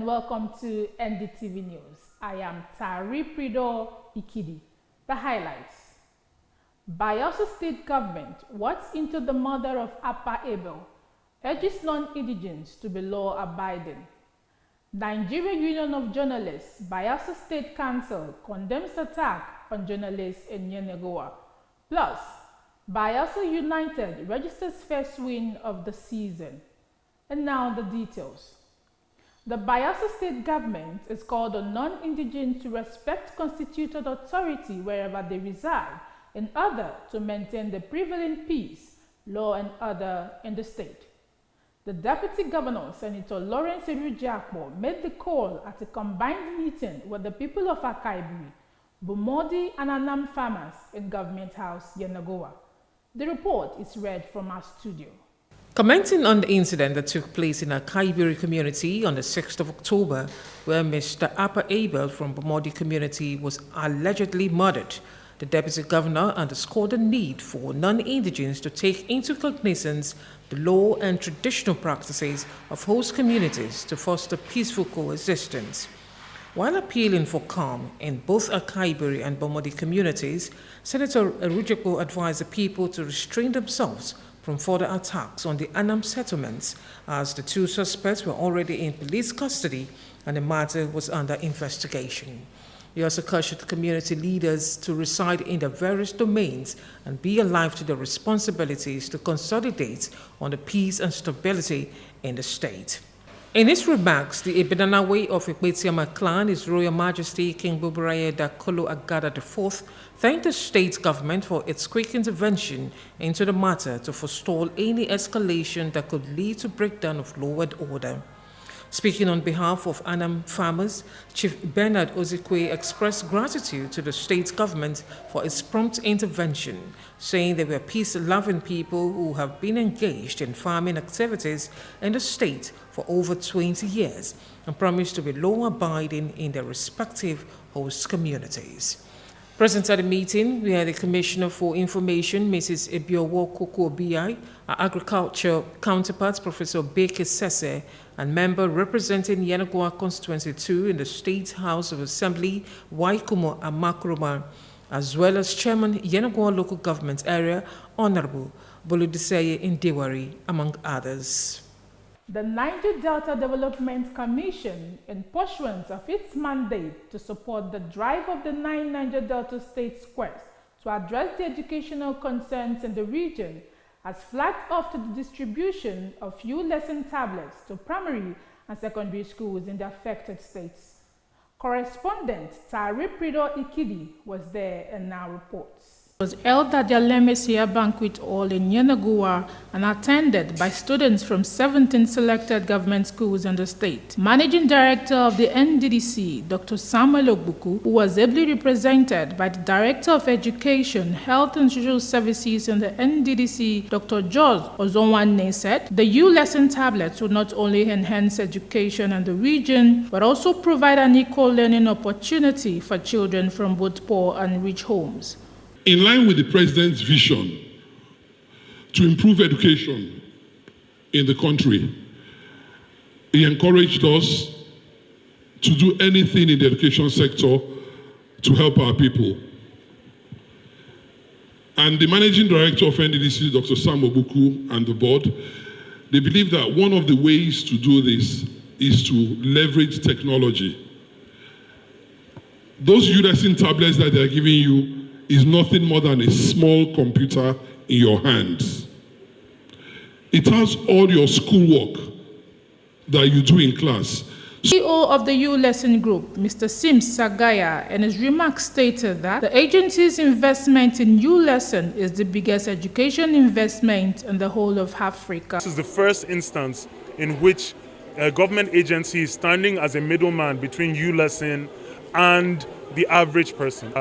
Welcome to NDTV News. I am Tari Prido Ikidi. The highlights. Bayelsa State Government what's into the murder of Apa Abel, urges non-indigens to be law-abiding. Nigerian Union of Journalists, Bayelsa State Council condemns attack on journalists in Yenagoa. Plus, Bayelsa United registers first win of the season. And now the details. The Bayelsa State Government is called on non-indigens to respect constituted authority wherever they reside in order to maintain the prevailing peace, law and order in the state. The Deputy Governor, Senator Lawrence Erujiakpo, made the call at a combined meeting with the people of Akaibiri, Bumodi and Anam farmers in Government House, Yenagoa. The report is read from our studio. Commenting on the incident that took place in Akaibiri community on the 6th of October, where Mr. Apa Abel from Bumodi community was allegedly murdered, the Deputy Governor underscored the need for non-indigens to take into cognizance the law and traditional practices of host communities to foster peaceful coexistence. While appealing for calm in both Akaibiri and Bumodi communities, Senator Erujiakpo advised the people to restrain themselves from further attacks on the Anam settlements, as the two suspects were already in police custody and the matter was under investigation. He also cautioned the community leaders to reside in their various domains and be alive to their responsibilities to consolidate on the peace and stability in the state. In his remarks, the Ibenanawe of Ikpetiama clan, His Royal Majesty King Buburaye Dakolo Agada IV, thanked the state government for its quick intervention into the matter to forestall any escalation that could lead to breakdown of law and order. Speaking on behalf of Anam farmers, Chief Bernard Ozikwe expressed gratitude to the state government for its prompt intervention, saying they were peace-loving people who have been engaged in farming activities in the state for over 20 years and promised to be law-abiding in their respective host communities. Present at the meeting, we had the Commissioner for Information, Mrs. Ebiowo Koko Obiai, our agriculture counterparts, Professor Beke Sese, and member representing Yenagoa Constituency 2 in the State House of Assembly, Waikumo Amakroma, as well as Chairman Yenagoa Local Government Area, Honorable Boludiseye Indewari, among others. The Niger Delta Development Commission, in pursuance of its mandate to support the drive of the 9 Niger Delta states quest to address the educational concerns in the region, has flagged off to the distribution of few lesson tablets to primary and secondary schools in the affected states. Correspondent Tari Prido Ikidi was there and now reports. It was held at the Alemesia Banquet Hall in Yenagoa and attended by students from 17 selected government schools in the state. Managing Director of the NDDC, Dr. Samuel Ogbuku, who was ably represented by the Director of Education, Health and Social Services in the NDDC, Dr. George Ozonwane, said the U-lesson tablets will not only enhance education in the region, but also provide an equal learning opportunity for children from both poor and rich homes. In line with the President's vision to improve education in the country, he encouraged us to do anything in the education sector to help our people. And the Managing Director of NDDC, Dr. Sam Ogbuku, and the board, they believe that one of the ways to do this is to leverage technology. Those U-lesson tablets that they are giving you is nothing more than a small computer in your hands. It has all your schoolwork that you do in class. CEO of the U-Lesson Group, Mr. Sims Sagaya, in his remarks stated that the agency's investment in U-Lesson is the biggest education investment in the whole of Africa. This is the first instance in which a government agency is standing as a middleman between U-Lesson and the average person.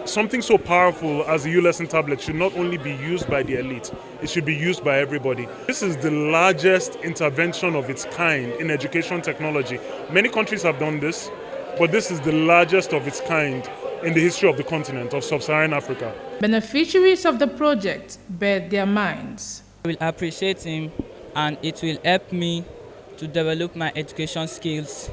Something so powerful as a U-lesson tablet should not only be used by the elite, it should be used by everybody. This is the largest intervention of its kind in education technology. Many countries have done this, but this is the largest of its kind in the history of the continent of sub-Saharan Africa. Beneficiaries of the project bared their minds. I will appreciate him, and it will help me to develop my education skills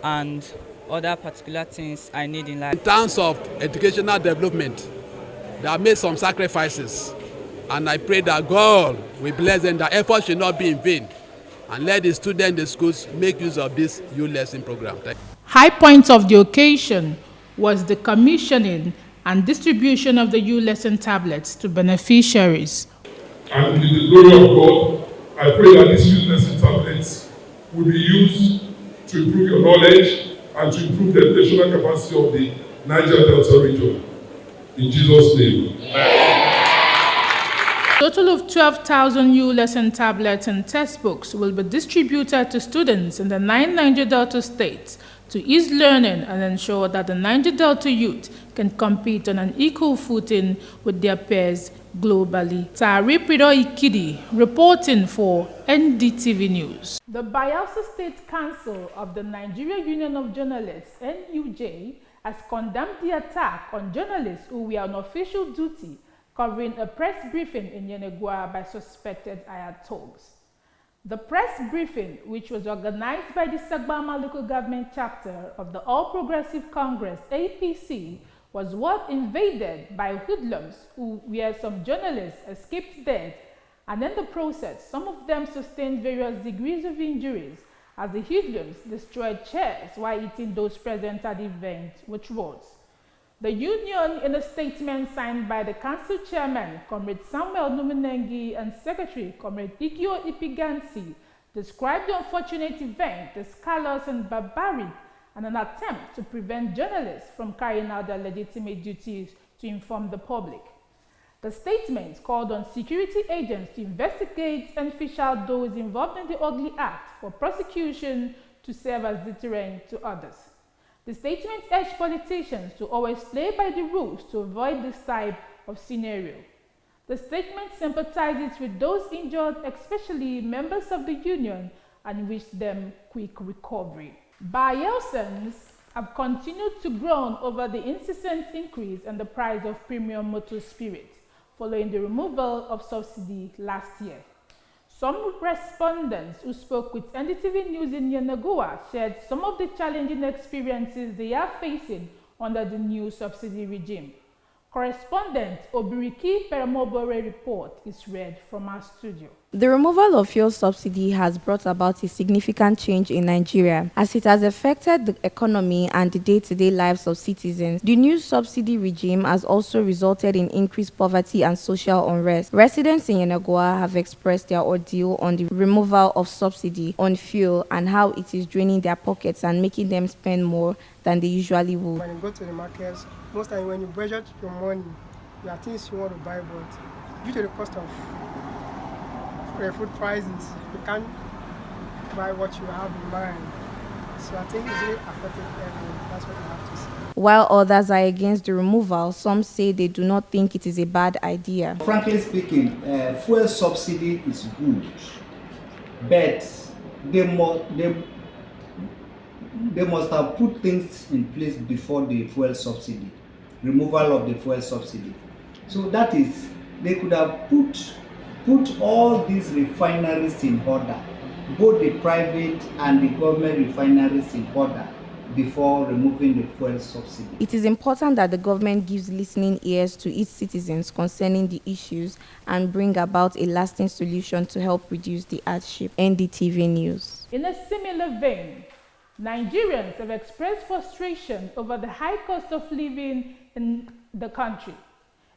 and other particular things I need in life. In terms of educational development, they have made some sacrifices, and I pray that God will bless them, that effort should not be in vain, and let the students in the schools make use of this U-Lesson program. High point of the occasion was the commissioning and distribution of the U-Lesson tablets to beneficiaries. And with the glory of God, I pray that these U-Lesson tablets will be used to improve your knowledge and to improve the educational capacity of the Niger Delta region. In Jesus' name. A total of 12,000 U-Lesson tablets and textbooks will be distributed to students in the 9 Niger Delta states to ease learning and ensure that the Niger Delta youth can compete on an equal footing with their peers globally. Tariprido Ikidi reporting for NDTV News. The Bayelsa State Council of the Nigeria Union of Journalists, NUJ, has condemned the attack on journalists who were on official duty covering a press briefing in Yenagoa by suspected Ayatollahs. The press briefing, which was organized by the Sagbama Local Government Chapter of the All Progressive Congress, APC, was what invaded by hoodlums where some journalists escaped death, and in the process, some of them sustained various degrees of injuries as the hoodlums destroyed chairs while eating those present at the event with rods. The union, in a statement signed by the council chairman, Comrade Samuel Numenengi, and secretary, Comrade Ikio Ipigansi, described the unfortunate event as callous and barbaric and an attempt to prevent journalists from carrying out their legitimate duties to inform the public. The statement called on security agents to investigate and fish out those involved in the ugly act for prosecution to serve as deterrent to others. The statement urged politicians to always play by the rules to avoid this type of scenario. The statement sympathizes with those injured, especially members of the union, and wished them quick recovery. Bayelsans have continued to groan over the incessant increase in the price of premium motor spirits following the removal of subsidy last year. Some respondents who spoke with NDTV News in Yenagoa shared some of the challenging experiences they are facing under the new subsidy regime. Correspondent Obiriki Peramobore report is read from our studio. The removal of fuel subsidy has brought about a significant change in Nigeria as it has affected the economy and the day-to-day lives of citizens. The new subsidy regime has also resulted in increased poverty and social unrest. Residents in Yenagoa have expressed their ordeal on the removal of subsidy on fuel and how it is draining their pockets and making them spend more than they usually would. When you go to the markets, most times when you budget your money, there are things you want to buy, but due to the cost of food prices, you can't buy what you have in mind. So I think it's really affecting everyone. That's what you have to say. While others are against the removal, some say they do not think it is a bad idea. Frankly speaking, fuel subsidy is good, but they must have put things in place before the fuel subsidy, removal of the fuel subsidy. So that is, they could have put all these refineries in order, both the private and the government refineries in order before removing the fuel subsidy. It is important that the government gives listening ears to its citizens concerning the issues and bring about a lasting solution to help reduce the hardship. NDTV News. In a similar vein, Nigerians have expressed frustration over the high cost of living in the country.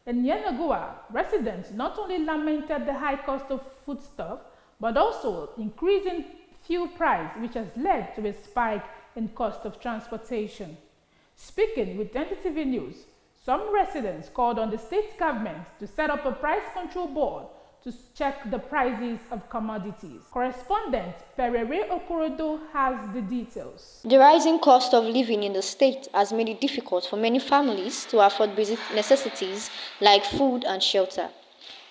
In Yenagoa, residents not only lamented the high cost of foodstuff, but also increasing fuel price, which has led to a spike in cost of transportation. Speaking with NDTV News, some residents called on the state government to set up a price control board to check the prices of commodities. Correspondent Perere Okorodo has the details. The rising cost of living in the state has made it difficult for many families to afford basic necessities like food and shelter.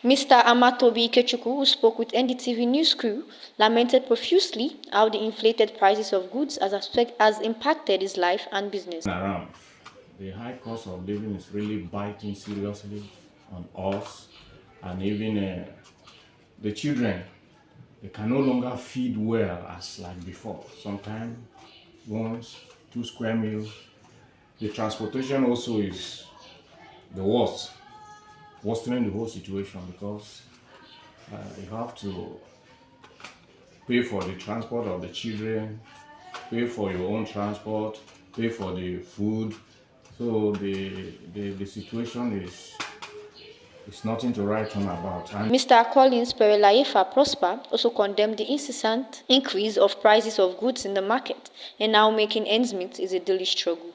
Mr. Amatobi Ikechukwu, who spoke with NDTV News crew, lamented profusely how the inflated prices of goods has impacted his life and business. Around, the high cost of living is really biting seriously on us and even the children. they can no longer feed well as like before. Sometimes 1, 2 square meals. The transportation also is the worst, worsening the whole situation because you have to pay for the transport of the children, pay for your own transport, pay for the food. So the situation is nothing to write home about. And Mr. Collins Perelayefa Prosper also condemned the incessant increase of prices of goods in the market, and now making ends meet is a daily struggle,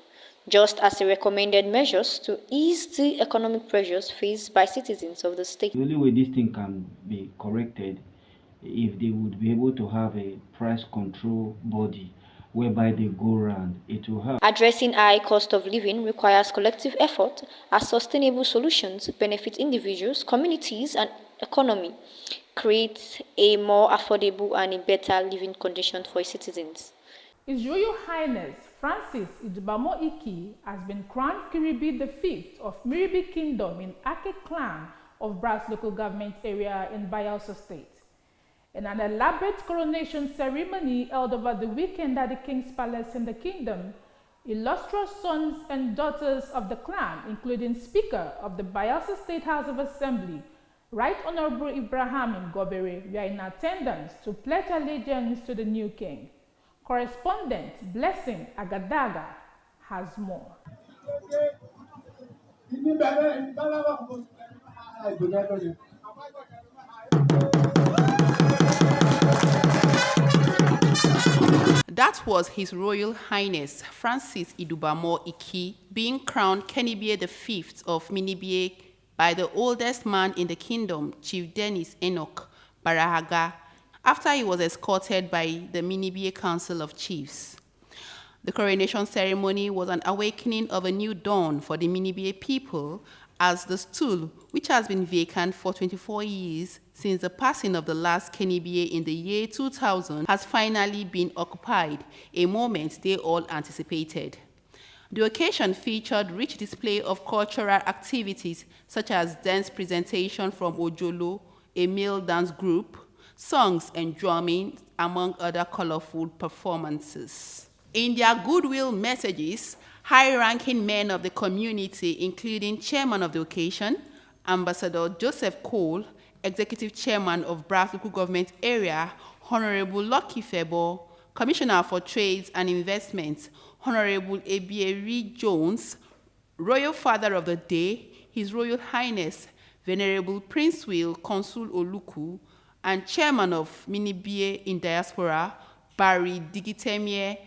just as he recommended measures to ease the economic pressures faced by citizens of the state. The only way this thing can be corrected if they would be able to have a price control body whereby they go around, it will help. Addressing high cost of living requires collective effort as sustainable solutions benefit individuals, communities, and economy, create a more affordable and a better living condition for citizens. His Royal Highness Francis Idubamo Iki has been crowned Kiribi V of Miribi Kingdom in Ake Clan of Brass Local Government Area in Bayelsa State. In an elaborate coronation ceremony held over the weekend at the King's Palace in the kingdom, illustrious sons and daughters of the clan, including Speaker of the Bayelsa State House of Assembly, Right Honorable Ibrahim Ngobere, were in attendance to pledge allegiance to the new king. Correspondent Blessing Agadaga has more. That was His Royal Highness Francis Idubamo Iki being crowned Kenibie V of Minibie by the oldest man in the kingdom, Chief Dennis Enoch Barahaga, after he was escorted by the Minibie Council of Chiefs. The coronation ceremony was an awakening of a new dawn for the Minibie people, as the stool, which has been vacant for 24 years since the passing of the last Kenibie in the year 2000, has finally been occupied, a moment they all anticipated. The occasion featured rich display of cultural activities such as dance presentation from Ojolo, a male dance group, songs and drumming, among other colorful performances. In their goodwill messages, high-ranking men of the community, including Chairman of the occasion, Ambassador Joseph Cole, Executive Chairman of Brass Local Government Area, Honorable Lucky Febo, Commissioner for Trades and Investments, Honorable Ebieri Jones, Royal Father of the Day, His Royal Highness, Venerable Prince Will Consul Oluku, and Chairman of Minibie in Diaspora, Barry Digitemie,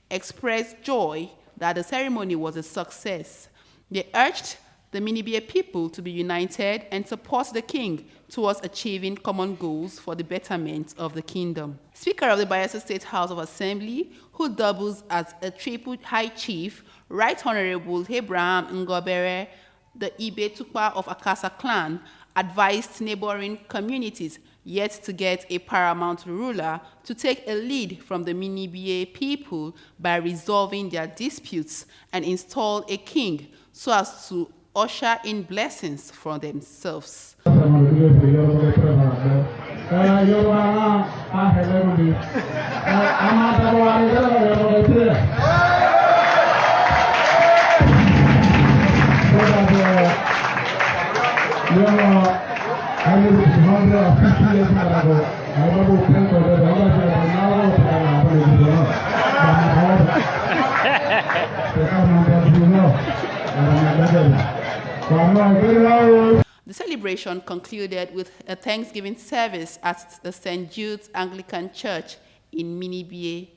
expressed joy that the ceremony was a success. They urged the Minibie people to be united and support the king towards achieving common goals for the betterment of the kingdom. Speaker of the Bayelsa State House of Assembly, who doubles as a triple high chief, Right Honorable Abraham Ngobere, the Ibe Tukpa of Akasa clan, advised neighboring communities yet to get a paramount ruler to take a lead from the Minibie people by resolving their disputes and install a king so as to usher in blessings for themselves. The celebration concluded with a Thanksgiving service at the St. Jude's Anglican Church in Minibie.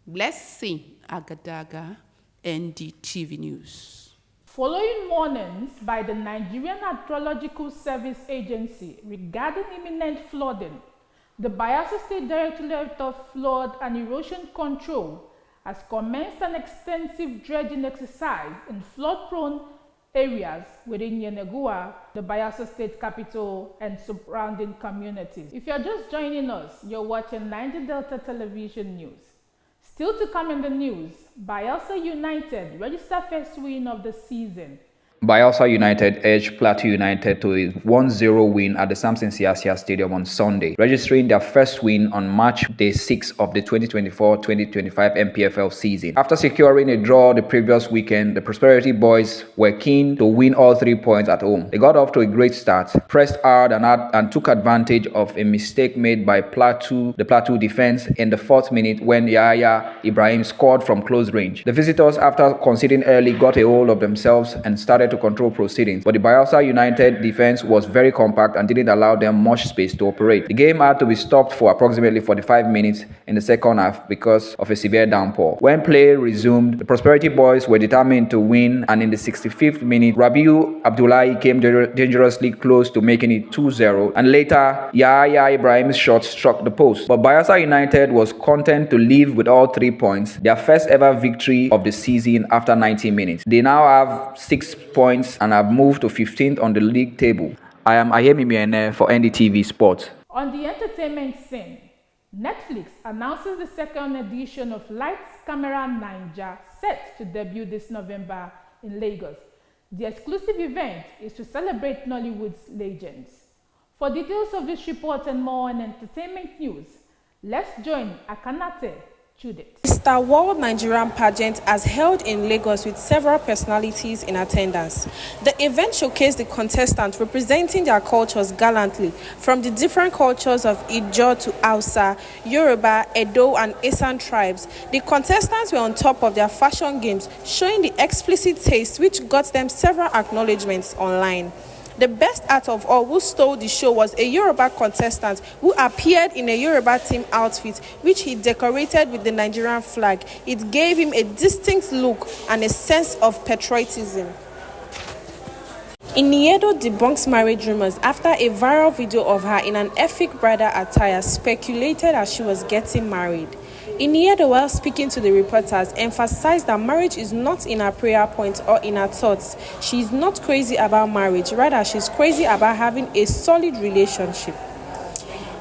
Blessing Agadaga, NDTV News. Following warnings by the Nigerian Hydrological Service Agency regarding imminent flooding, the Bayelsa State Directorate of Flood and Erosion Control has commenced an extensive dredging exercise in flood-prone areas within Yenagoa, the Bayelsa State capital, and surrounding communities. If you're just joining us, you're watching Niger Delta Television News. Still to come in the news, Bayelsa United registered first win of the season. Bayelsa United edged Plateau United to a 1-0 win at the Samson Siasia Stadium on Sunday, registering their first win on match day 6 of the 2024-2025 MPFL season. After securing a draw the previous weekend, the Prosperity Boys were keen to win all 3 points at home. They got off to a great start, pressed hard and took advantage of a mistake made by the Plateau defense in the 4th minute when Yahya Ibrahim scored from close range. The visitors, after conceding early, got a hold of themselves and started to control proceedings, but the Bayelsa United defense was very compact and didn't allow them much space to operate. The game had to be stopped for approximately 45 minutes in the second half because of a severe downpour. When play resumed, the Prosperity Boys were determined to win, and in the 65th minute, Rabiu Abdullahi came dangerously close to making it 2-0, and later Yahya Ibrahim's shot struck the post. But Bayelsa United was content to leave with all 3 points, their first ever victory of the season after 90 minutes. They now have 6 points and have moved to 15th on the league table. I am Ayemi Miene for NDTV Sports. On the entertainment scene, Netflix announces the second edition of Lights Camera Naija, set to debut this November in Lagos. The exclusive event is to celebrate Nollywood's legends. For details of this report and more on entertainment news, let's join Akanate Judith. Mr. World Nigerian pageant has held in Lagos with several personalities in attendance. The event showcased the contestants representing their cultures gallantly, from the different cultures of Ijaw to Hausa, Yoruba, Edo, and Esan tribes. The contestants were on top of their fashion games, showing the explicit taste which got them several acknowledgements online. The best out of all who stole the show was a Yoruba contestant who appeared in a Yoruba team outfit, which he decorated with the Nigerian flag. It gave him a distinct look and a sense of patriotism. Iniedo debunks marriage rumors after a viral video of her in an Efik bridal attire speculated as she was getting married. Iniedo, while speaking to the reporters, emphasized that marriage is not in her prayer point or in her thoughts. She is not crazy about marriage, rather she's crazy about having a solid relationship.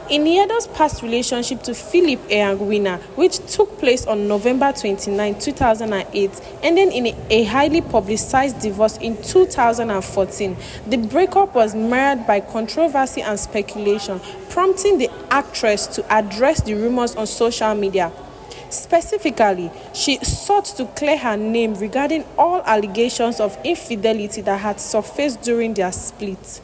Iniedo's past relationship to Philip Eyangwina, which took place on November 29, 2008, ended in a highly publicized divorce in 2014. The breakup was marred by controversy and speculation, prompting the actress to address the rumors on social media. Specifically, she sought to clear her name regarding all allegations of infidelity that had surfaced during their split.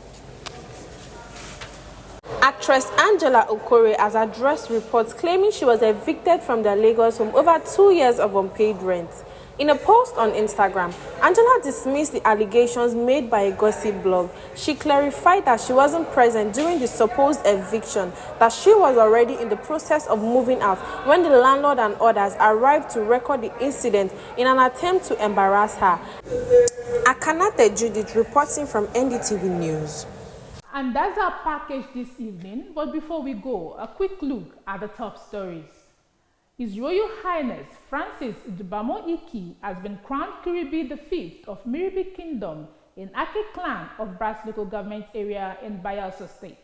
Actress Angela Okore has addressed reports claiming she was evicted from their Lagos home over 2 years of unpaid rent. In a post on Instagram, Angela dismissed the allegations made by a gossip blog. She clarified that she wasn't present during the supposed eviction, that she was already in the process of moving out when the landlord and others arrived to record the incident in an attempt to embarrass her. Akanate Judith reporting from NDTV News. And that's our package this evening, but before we go, a quick look at the top stories. His Royal Highness Francis Idubamo Iki has been crowned Kiribi V of Miribi Kingdom in Ake Clan of Brass Local Government Area in Bayelsa State.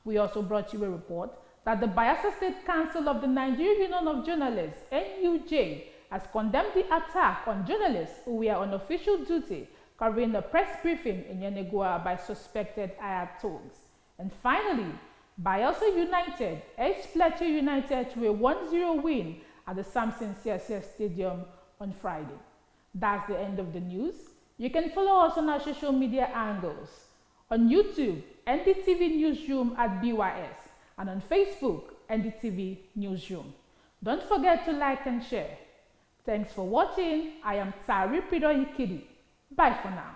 We also brought you a report that the Bayelsa State Council of the Nigerian Union of Journalists, NUJ, has condemned the attack on journalists who were on official duty covering a press briefing in Yenegua by suspected Ayat thugs. And finally, Bayelsa United edged Plateau United to a 1-0 win at the Samson Siasia Stadium on Friday. That's the end of the news. You can follow us on our social media angles. On YouTube, NDTV Newsroom at BYS, and on Facebook, NDTV Newsroom. Don't forget to like and share. Thanks for watching. I am Tari Prido Ikidi. Bye for now.